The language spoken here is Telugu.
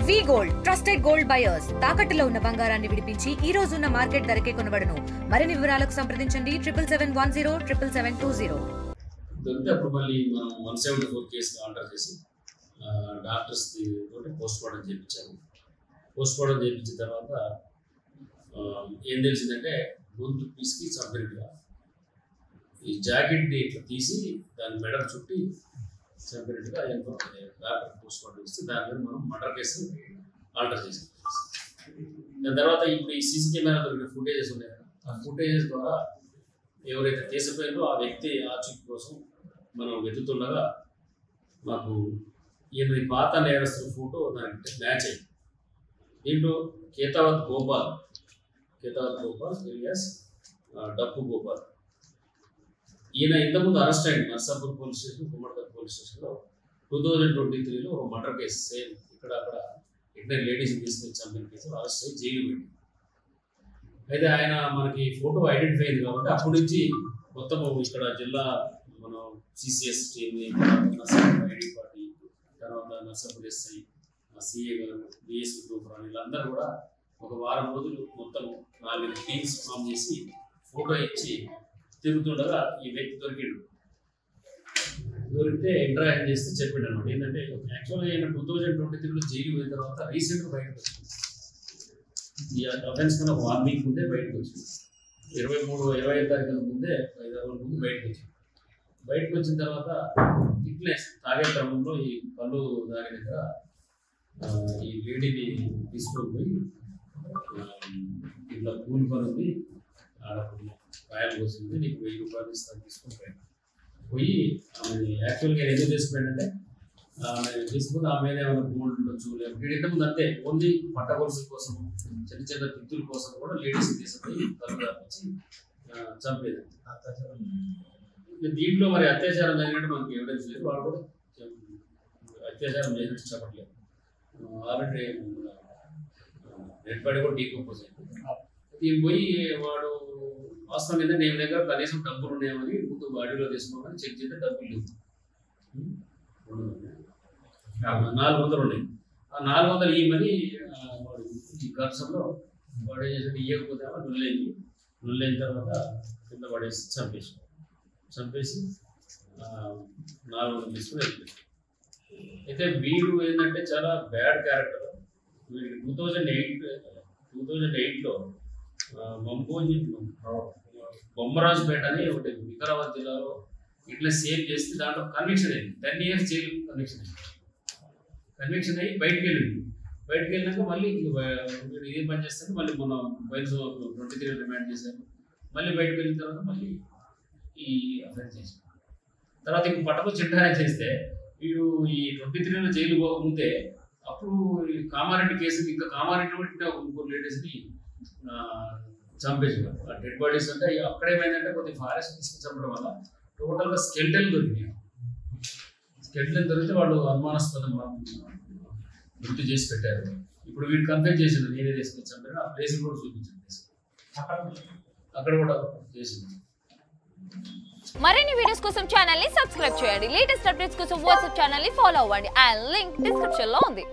వి గోల్డ్ ట్రస్టెడ్ గోల్డ్ బయర్స్ తాకట్టులో ఉన్న బంగారాన్ని విడిపించి ఈ రోజు ఉన్న మార్కెట్ ధరకే కొనబడును. మరిన్ని వివరాలకు సంప్రదించండి 77107720. దొరికితే అప్పుడు మళ్ళీ మనం 174 కేసు ఆర్డర్ చేసి డాక్టర్స్ తోటి పోస్ట్ మార్టం చేయించాము. పోస్ట్ మార్టం చేయించిన తర్వాత ఏం తెలిసిందంటే గొంతు పీస్కి చంపినట్టుగా ఈ జాకెట్ని ఇట్లా తీసి దాని మెడకు చుట్టి చంపినట్టుగా డాక్టర్ పోస్ట్ మార్టం ఇస్తే దాని మీద మనం మర్డర్ కేసు ఆర్డర్ చేసాం. దాని తర్వాత ఇప్పుడు ఈ సీసీ కెమెరా దొరికిన ఫుటేజెస్ ఉన్నాయి కదా, ఆ ఫుటేజెస్ ద్వారా ఎవరైతే తీసిపోయిందో ఆ వ్యక్తి ఆచూకీ కోసం మనం వెతుకుతుండగా మాకు 8 పాత నేరస్తుల ఫోటో దానికి మ్యాచ్ అయింది. దీంట్లో కేతావత్ గోపాల్ ఎలియాస్ డప్పు గోపాల్, ఈయన ఇంతకుముందు అరెస్ట్ అయ్యింది నర్సాపూర్ పోలీస్ స్టేషన్, గుమ్మడిపల్లి పోలీస్ స్టేషన్లో 2023లో ఒక మర్డర్ కేసు సేమ్ ఇక్కడ అక్కడ ఇద్దరు లేడీస్ని తీసుకొచ్చి చంపిన కేసులో అరెస్ట్ అయ్యి జైలు పోయింది. అయితే ఆయన మనకి ఫోటో ఐడెంటిఫై అయింది కాబట్టి అప్పటి నుంచి మొత్తం ఇక్కడ జిల్లా మనం సిసిఎస్ టీమ్ని, ఐడి పార్టీ, తర్వాత నర్సాపూర్ ఎస్ఐ, సిఏ గారు, డిఎస్పీ గ్రూప్ వీళ్ళందరూ కూడా ఒక వారం రోజులు మొత్తం 4 టీమ్స్ ఫామ్ చేసి ఫోటో ఇచ్చి తిరుగుతుండగా ఈ వ్యక్తి దొరికితే ఇంటరాక్షన్ చేస్తే చెప్పిండు అనమాట. ఏంటంటే యాక్చువల్గా ఆయన 2023లో జైలు పోయిన తర్వాత రీసెంట్గా బయటకు వచ్చింది. ఈ అఫెన్స్ కన్నా 1 వీక్ ముందే బయటకు వచ్చింది. 25 తారీఖుల ముందే 5 రోజుల ముందు బయటకు వచ్చింది. బయటకు వచ్చిన తర్వాత ఇట్లే తాగే క్రమంలో ఈ కళ్ళు దాని దగ్గర ఈ లేడీని తీసుకొని పోయి ఇట్లా కూలి పనుంది, ఆడ కాయలు పోసింది, నీకు 1000 రూపాయలు ఇస్తాను తీసుకొని పోయి ఆమె యాక్చువల్గా ఎందుకు తీసుకుపోయిందంటే ఆమె తీసుకుని ఆమె ఏమైనా గోల్డ్ ఉండొచ్చు, లేకపోతే ఇంతకుముందు అంతే ఓన్లీ పట్టగొలుసుల కోసం చిన్న చిన్న పిత్తుల కోసం కూడా లేడీస్ తీసుకుపోయి కళ్ళు దాపించి చంపేది. దీంట్లో మరి అత్యాచారం జరిగినట్టు మనకి ఎవిడెన్స్ లేదు, వాడు కూడా అత్యాచారం జరిగినట్టు చెప్పట్లేదు. ఆల్రెడీ డెడ్ బాడీ కూడా డీకంపోజ్ అయింది. దీని పోయి వాడు వాస్తవం ఏంటంటే నేను దగ్గర కనీసం డబ్బులు ఉన్నాయని ముందు బాడీలో తీసుకోమని చెక్ చేస్తే డబ్బులు లేవు, 400 ఉన్నాయి. ఆ 400 ఇవ్వమని వాడు ఈ ఖర్చులో వాడు ఏం చేసి ఇవ్వకపోతే నుల్లైన తర్వాత కింద పడేసి చంపేసి 400 తీసుకుని వెళ్ళిపోయింది. అయితే వీడు ఏంటంటే చాలా బ్యాడ్ క్యారెక్టర్. వీడికి 2008లో బొమ్మరాజుపేట అని ఒకటి వికారాబాద్ జిల్లాలో ఇట్లా సేవ్ చేస్తే దాంట్లో కన్విక్షన్ అయింది. 10 years జైలు కన్విక్షన్ అయ్యి బయటకు వెళ్ళినాక మళ్ళీ ఏం పని చేస్తాను మళ్ళీ మన బయలు 23 రిమాండ్ చేశారు. మళ్ళీ బయటకు వెళ్ళిన తర్వాత మళ్ళీ ఈ అఫెన్స్ చేశారు. తర్వాత ఇంక పట్టకు చిట్టానే చేస్తే వీడు ఈ 23లో జైలు పోకముందే అప్పుడు కామారెడ్డి కేసుకి ఇంకా కామారెడ్డి కూడా 4 లేడీస్ని చంపేసారు. ఆ డెడ్ బాడీస్ అంటే అక్కడేమైందంటే కొద్దిగా ఫారెస్ట్ తీసుకుని చంపడం వల్ల టోటల్గా స్కెల్టన్ దొరికినాయి. స్కెల్టన్ దొరికితే వాళ్ళు అనుమానాస్పదం గుర్తు చేసి పెట్టారు. ఇప్పుడు వీడు కంప్లైంట్ చేసిండు నేనే తీసుకొని చంపారు. ఆ ప్లేస్ కూడా చూపించింది, అక్కడ కూడా చేసింది. మరిన్ని వీడియోస్ కోసం ఛానల్ ని సబ్స్క్రైబ్ చేయండి. లేటెస్ట్ అప్డేట్స్ కోసం వాట్సాప్ ఛానల్ ని ఫాలో అవ్వండి. ఆ లింక్ డిస్క్రిప్షన్ లో ఉంది.